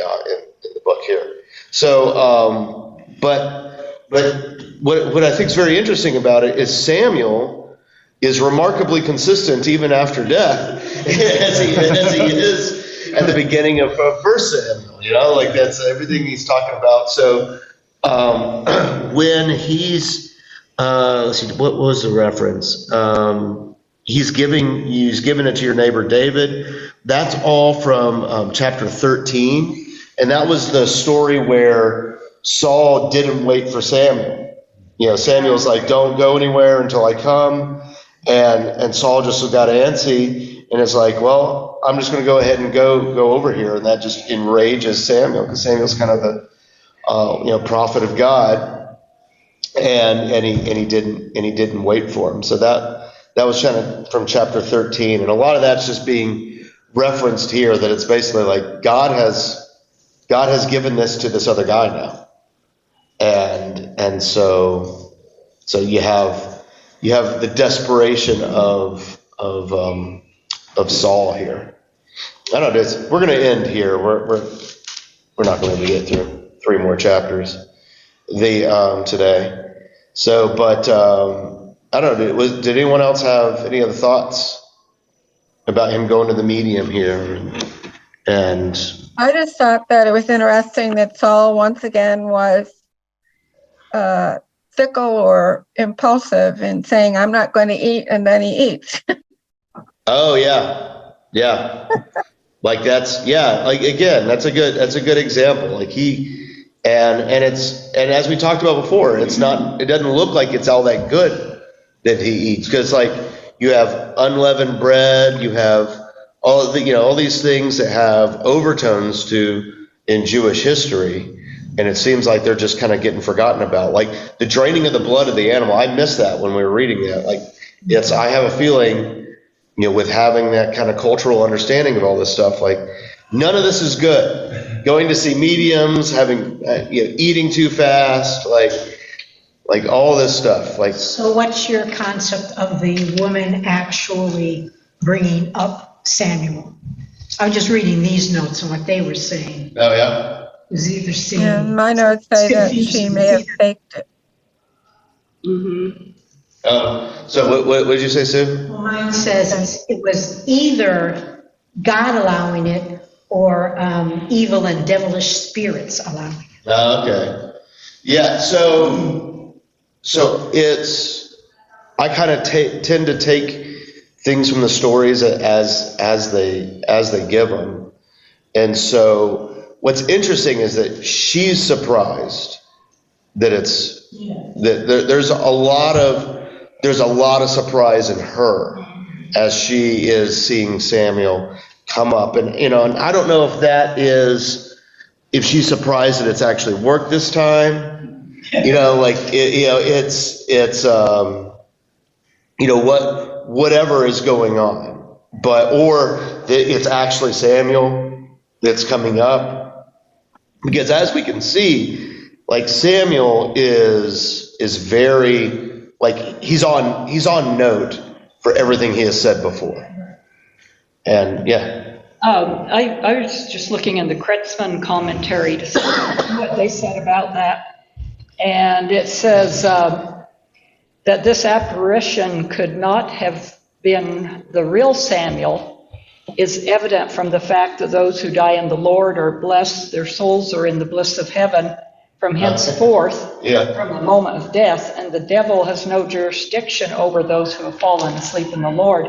the book here. So, but what I think is very interesting about it is Samuel is remarkably consistent even after death, as he is at the beginning of First Samuel. You know, like that's everything he's talking about. So when he's let's see, what was the reference? He's giving it to your neighbor David. That's all from chapter 13, and that was the story where Saul didn't wait for Samuel. You know, Samuel's like, "Don't go anywhere until I come," and Saul just got antsy, and it's like, "Well, I'm just going to go ahead and go over here," and that just enrages Samuel because Samuel's kind of the prophet of God, and he didn't wait for him. So that was kind of from chapter 13, and a lot of that's just being referenced here. That it's basically like God has given this to this other guy now, and so you have the desperation of Saul here. I don't know. We're going to end here. We're not going to get through 3 more chapters today. So, but I don't know. Did anyone else have any other thoughts about him going to the medium here? And I just thought that it was interesting that Saul once again was fickle or impulsive in saying, "I'm not going to eat," and then he eats. Oh yeah. Like that's that's a good example. Like and as we talked about before, it doesn't look like it's all that good that he eats, because like you have unleavened bread, you have all these things that have overtones to in Jewish history, and it seems like they're just kind of getting forgotten about. Like the draining of the blood of the animal, I missed that when we were reading that. Like I have a feeling, with having that kind of cultural understanding of all this stuff, like none of this is good. Going to see mediums, having eating too fast, like all this stuff. Like, so what's your concept of the woman actually bringing up Samuel? I was just reading these notes and what they were saying. Oh yeah. Is either saying, Yeah, my notes say that she may have faked it. Mm-hmm. So what did you say, Sue? Mine says it was either God allowing it or evil and devilish spirits allowing it. Okay. Yeah. So I kind of tend to take things from the stories as they give them, and so what's interesting is that she's surprised that that there's a lot of surprise in her as she is seeing Samuel come up, and and I don't know if she's surprised that it's actually worked this time. Whatever is going on, or it's actually Samuel that's coming up, because as we can see, like Samuel is very, like he's on note for everything he has said before, and yeah. I was just looking in the Kretzmann commentary to see what they said about that. And it says that this apparition could not have been the real Samuel is evident from the fact that those who die in the Lord are blessed, their souls are in the bliss of heaven from henceforth, from the moment of death, and the devil has no jurisdiction over those who have fallen asleep in the Lord.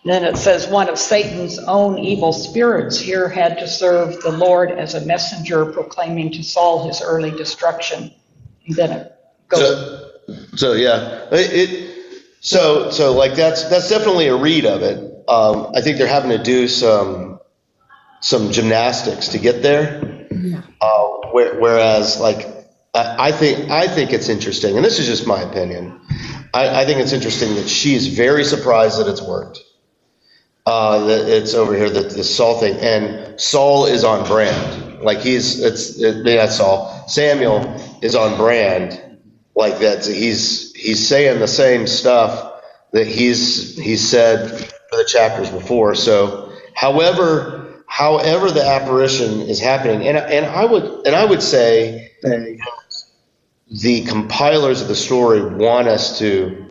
Then it says one of Satan's own evil spirits here had to serve the Lord as a messenger proclaiming to Saul his early destruction. And then it goes. So yeah, so like that's definitely a read of it. I think they're having to do some gymnastics to get there. Yeah. Whereas like I think it's interesting, and this is just my opinion. I think it's interesting that she's very surprised that it's worked. That it's over here, that the Saul thing, and Saul is on brand. Like that's Saul. Samuel is on brand. Like that, he's saying the same stuff that he's said for the chapters before. So, however however the apparition is happening, and I would say the compilers of the story want us to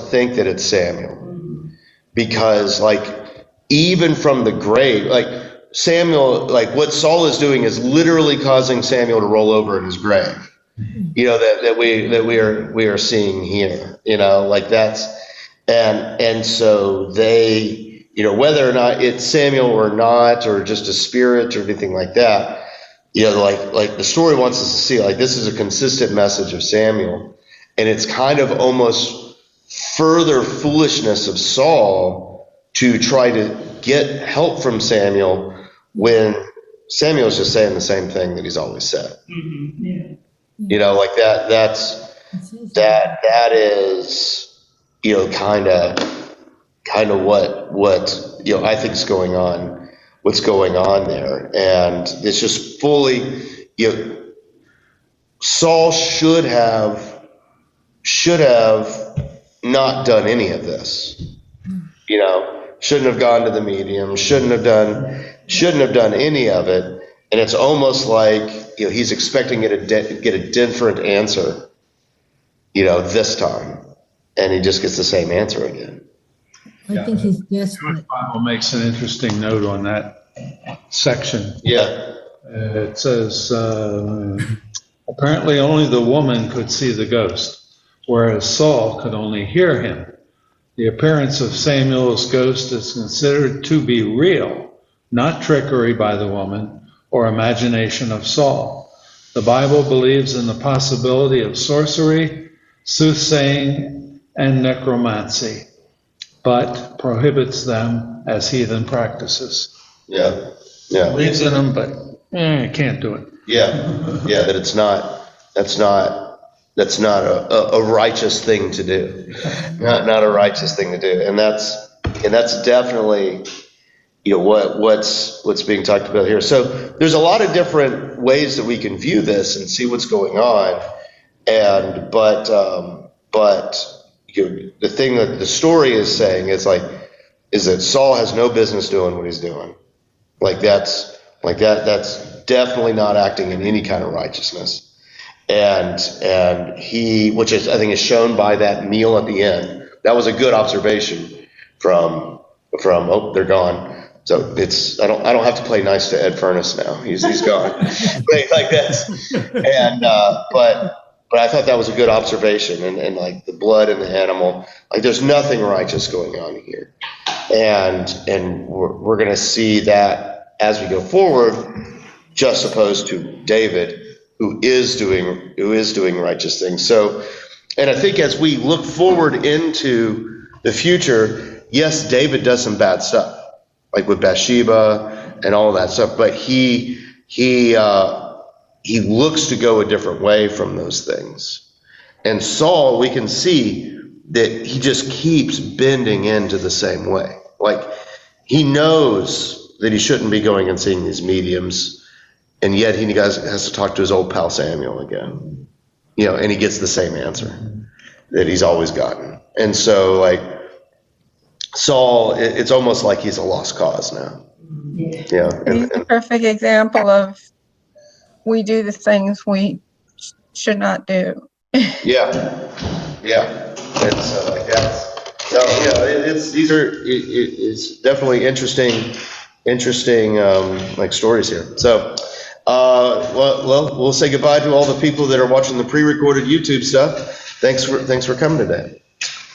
think that it's Samuel, because like even from the grave, like Samuel, like what Saul is doing is literally causing Samuel to roll over in his grave. You know, that we are seeing here. You know, like that's and so they, you know, whether or not it's Samuel or not, or just a spirit or anything like that. You know, like the story wants us to see, like, this is a consistent message of Samuel, and it's kind of almost further foolishness of Saul to try to get help from Samuel when Samuel's just saying the same thing that he's always said. Mm-hmm. Yeah. You know, like that is, you know, kind of what, you know, I think is going on. What's going on there, and it's just fully, you know, Saul should have not done any of this, you know, shouldn't have gone to the medium, shouldn't have done any of it, and it's almost like, you know, he's expecting it to get a different answer, you know, this time, and he just gets the same answer again. I think he's desperate. The Bible makes an interesting note on that section. Yeah. It says, apparently only the woman could see the ghost, whereas Saul could only hear him. The appearance of Samuel's ghost is considered to be real, not trickery by the woman or imagination of Saul. The Bible believes in the possibility of sorcery, soothsaying, and necromancy, but prohibits them as heathen practices. Yeah. Believes in them, but can't do it. Yeah, that that's not a righteous thing to do. Not a righteous thing to do. And that's definitely, you know, what's being talked about here. So there's a lot of different ways that we can view this and see what's going on. But you know, the thing that the story is saying is that Saul has no business doing what he's doing. That's definitely not acting in any kind of righteousness. And he, which is, I think, is shown by that meal at the end. That was a good observation from oh, they're gone. So it's, I don't have to play nice to Ed Furness now. He's gone. Like that's, and but I thought that was a good observation, and like the blood in the animal, like there's nothing righteous going on here, and we're going to see that as we go forward, just opposed to David, who is doing righteous things. So, and I think as we look forward into the future, yes, David does some bad stuff, like with Bathsheba and all that stuff, but he looks to go a different way from those things. And Saul, we can see that he just keeps bending into the same way. Like, he knows that he shouldn't be going and seeing these mediums, and yet he has to talk to his old pal Samuel again. You know, and he gets the same answer that he's always gotten. And so, like, Saul, it's almost like he's a lost cause now. Yeah. He's a perfect example of, we do the things we should not do. Yeah. It's like that. So yeah, it's definitely interesting like stories here. So well, we'll say goodbye to all the people that are watching the pre-recorded YouTube stuff. Thanks for coming today.